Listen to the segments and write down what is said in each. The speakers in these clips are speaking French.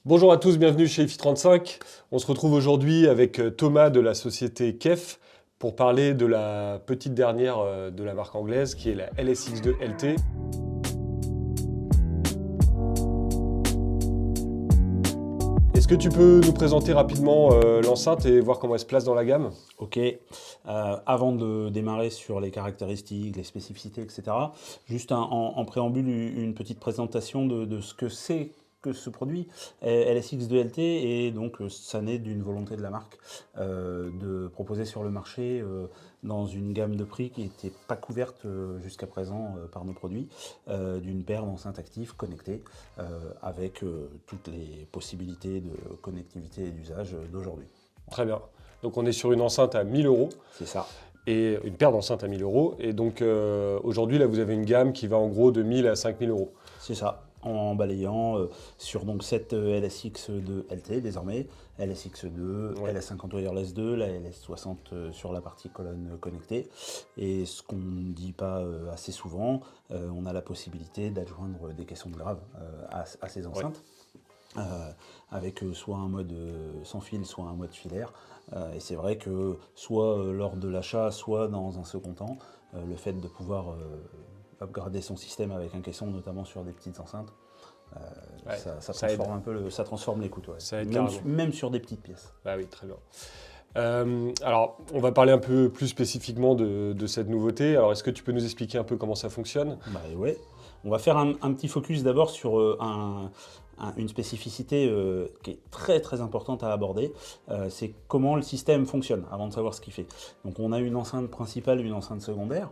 Bonjour à tous, bienvenue chez IFI35. On se retrouve aujourd'hui avec Thomas de la société KEF pour parler de la petite dernière de la marque anglaise qui est la LSX2 LT. Est-ce que tu peux nous présenter rapidement l'enceinte et voir comment elle se place dans la gamme? Ok, avant de démarrer sur les caractéristiques, les spécificités, etc., juste en préambule une petite présentation de ce que c'est que ce produit. LSX2LT, et donc ça naît d'une volonté de la marque de proposer sur le marché dans une gamme de prix qui n'était pas couverte jusqu'à présent par nos produits, d'une paire d'enceintes actives connectées avec toutes les possibilités de connectivité et d'usage d'aujourd'hui. Très bien. Donc on est sur une enceinte à 1000 euros. C'est ça. Et une paire d'enceintes à 1000 euros. Et donc aujourd'hui, là, vous avez une gamme qui va en gros de 1000 à 5000 euros. C'est ça, en balayant sur donc cette LSX2 LT désormais, LSX2, Ouais. LS50 Wireless 2, la LS60 sur la partie colonne connectée. Et ce qu'on ne dit pas assez souvent, on a la possibilité d'adjoindre des caissons de grave à ces enceintes. Ouais. Avec soit un mode sans fil, soit un mode filaire. Et c'est vrai que soit lors de l'achat, soit dans un second temps, le fait de pouvoir upgrader son système avec un caisson, notamment sur des petites enceintes, Ouais, ça transforme un peu ça transforme les coûts, ouais. Ça aide Même sur des petites pièces. Ah oui, très bien. Alors, on va parler un peu plus spécifiquement de cette nouveauté. Alors, est-ce que tu peux nous expliquer un peu comment ça fonctionne? Bah ouais. On va faire un petit focus d'abord sur une spécificité qui est très très importante à aborder. C'est comment le système fonctionne, avant de savoir ce qu'il fait. Donc on a une enceinte principale et une enceinte secondaire.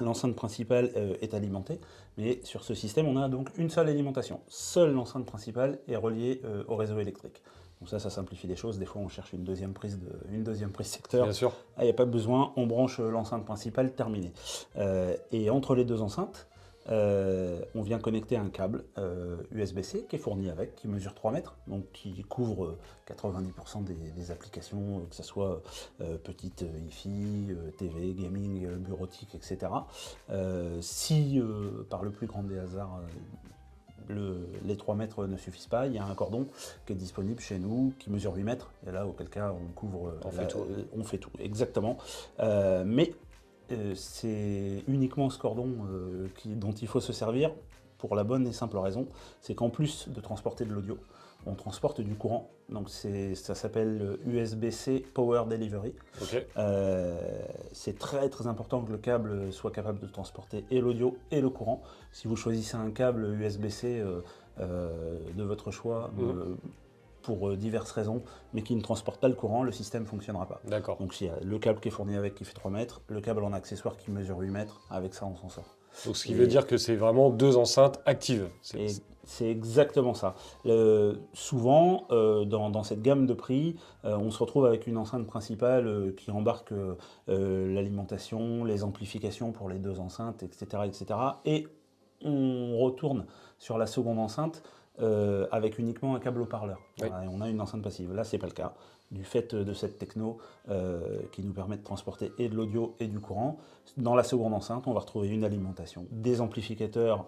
L'enceinte principale est alimentée, mais sur ce système, on a donc une seule alimentation. Seule l'enceinte principale est reliée au réseau électrique. Donc ça simplifie les choses. Des fois, on cherche une deuxième prise secteur. Bien sûr. Ah, il n'y a pas besoin, on branche l'enceinte principale, terminé. Et entre les deux enceintes, on vient connecter un câble USB-C qui est fourni avec, qui mesure 3 mètres, donc qui couvre 90% des applications, que ce soit petite Hi-Fi, TV, gaming, bureautique, etc. Si par le plus grand des hasards, les 3 mètres ne suffisent pas, il y a un cordon qui est disponible chez nous, qui mesure 8 mètres, et là, auquel cas, on couvre... on fait tout, exactement. Mais c'est uniquement ce cordon dont il faut se servir pour la bonne et simple raison, c'est qu'en plus de transporter de l'audio, on transporte du courant. Donc ça s'appelle USB-C Power Delivery. Okay. C'est très très important que le câble soit capable de transporter et l'audio et le courant. Si vous choisissez un câble USB-C de votre choix, pour diverses raisons, mais qui ne transporte pas le courant, le système ne fonctionnera pas. D'accord. Donc il y a le câble qui est fourni avec qui fait 3 mètres, le câble en accessoire qui mesure 8 mètres, avec ça on s'en sort. Donc ce qui veut dire que c'est vraiment deux enceintes actives. C'est exactement ça. Souvent, dans cette gamme de prix, on se retrouve avec une enceinte principale qui embarque l'alimentation, les amplifications pour les deux enceintes, etc., etc. Et on retourne sur la seconde enceinte avec uniquement un câble haut-parleur. Oui. Voilà, et on a une enceinte passive. Là, c'est pas le cas. Du fait de cette techno qui nous permet de transporter et de l'audio et du courant, dans la seconde enceinte, on va retrouver une alimentation, des amplificateurs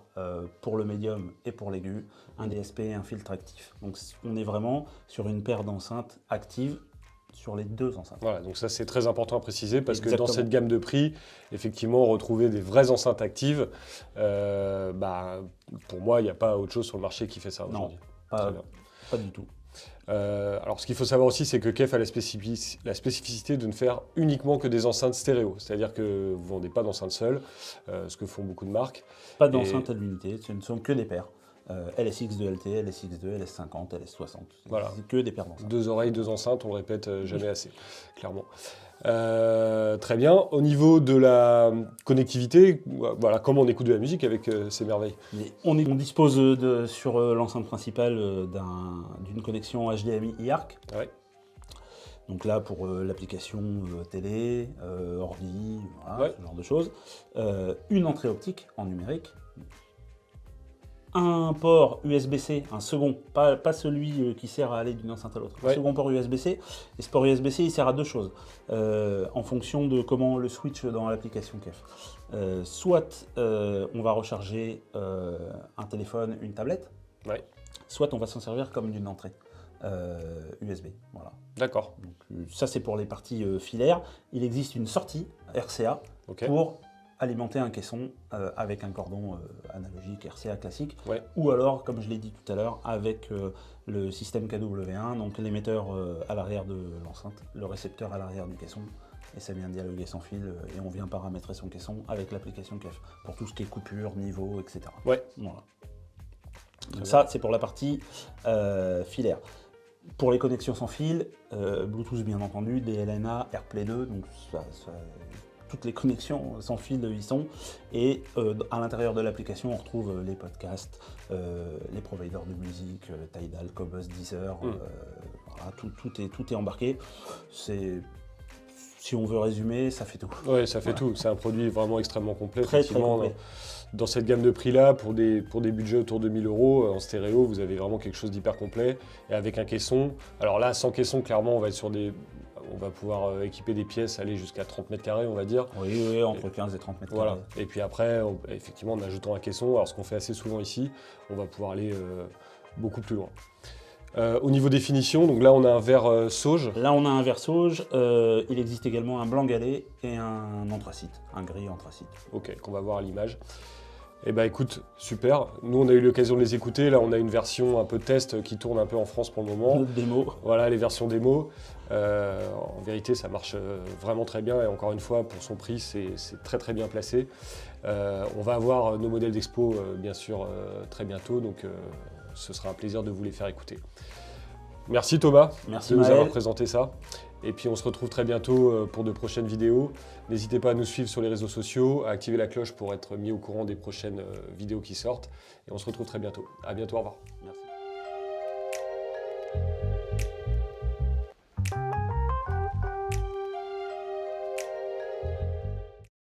pour le médium et pour l'aigu, un DSP et un filtre actif. Donc on est vraiment sur une paire d'enceintes actives sur les deux enceintes. Voilà, donc ça c'est très important à préciser parce Exactement. que dans cette gamme de prix, effectivement, retrouver des vraies enceintes actives, pour moi, il n'y a pas autre chose sur le marché qui fait ça aujourd'hui. Non, pas du tout. Alors, ce qu'il faut savoir aussi, c'est que KEF a la spécificité de ne faire uniquement que des enceintes stéréo. C'est-à-dire que vous ne vendez pas d'enceintes seules, ce que font beaucoup de marques. Pas d'enceinte à l'unité, ce ne sont que des paires. LSX2LT, LSX2, LS50, LS60. Voilà. C'est que des paires d'enceintes. Deux oreilles, deux enceintes, on le répète jamais assez, clairement. Très bien. Au niveau de la connectivité, voilà, comment on écoute de la musique avec ces merveilles? On dispose sur l'enceinte principale d'une connexion HDMI IARC. Ouais. Donc là, pour l'application télé, ordi, voilà, ce genre de choses. Une entrée optique en numérique. Un port USB-C, un second, pas celui qui sert à aller d'une enceinte à l'autre, un second port USB-C. Et ce port USB-C, il sert à deux choses, en fonction de comment on le switch dans l'application KEF. Soit on va recharger un téléphone, une tablette, soit on va s'en servir comme d'une entrée USB. Voilà. D'accord. Donc, ça, c'est pour les parties filaires. Il existe une sortie RCA pour alimenter un caisson avec un cordon analogique RCA classique, ou alors, comme je l'ai dit tout à l'heure, avec le système KW1, donc l'émetteur à l'arrière de l'enceinte, le récepteur à l'arrière du caisson, et ça vient dialoguer sans fil, et on vient paramétrer son caisson avec l'application KEF, pour tout ce qui est coupure, niveau, etc. Ouais. Voilà. Donc ça, c'est pour la partie filaire. Pour les connexions sans fil, Bluetooth bien entendu, DLNA, AirPlay 2, donc toutes les connexions sans fil y sont. Et à l'intérieur de l'application, on retrouve les podcasts, les providers de musique, Tidal, Qobuz, Deezer, voilà, tout est embarqué. Si on veut résumer, ça fait tout. Oui, ça fait tout. C'est un produit vraiment extrêmement complet. Très complet. Dans cette gamme de prix-là, pour des budgets autour de 1 000 € en stéréo, vous avez vraiment quelque chose d'hyper complet. Et avec un caisson, alors là, sans caisson, clairement, on va être sur on va pouvoir équiper des pièces, aller jusqu'à 30 mètres carrés, on va dire. Oui, entre 15 et 30 mètres carrés. Voilà. Et puis après, effectivement, en ajoutant un caisson, alors ce qu'on fait assez souvent ici, on va pouvoir aller beaucoup plus loin. Au niveau définition, donc là on a un verre sauge. Là on a un verre sauge, il existe également un blanc galet et un anthracite, un gris anthracite. Ok, qu'on va voir à l'image. Eh ben écoute, super. Nous on a eu l'occasion de les écouter, là on a une version un peu test qui tourne un peu en France pour le moment. Démo. Voilà, les versions démo. En vérité ça marche vraiment très bien et encore une fois pour son prix c'est très très bien placé. On va avoir nos modèles d'expo bien sûr très bientôt, donc ce sera un plaisir de vous les faire écouter. Merci Thomas de nous avoir présenté ça. Et puis on se retrouve très bientôt pour de prochaines vidéos. N'hésitez pas à nous suivre sur les réseaux sociaux, à activer la cloche pour être mis au courant des prochaines vidéos qui sortent. Et on se retrouve très bientôt. À bientôt, au revoir. Merci.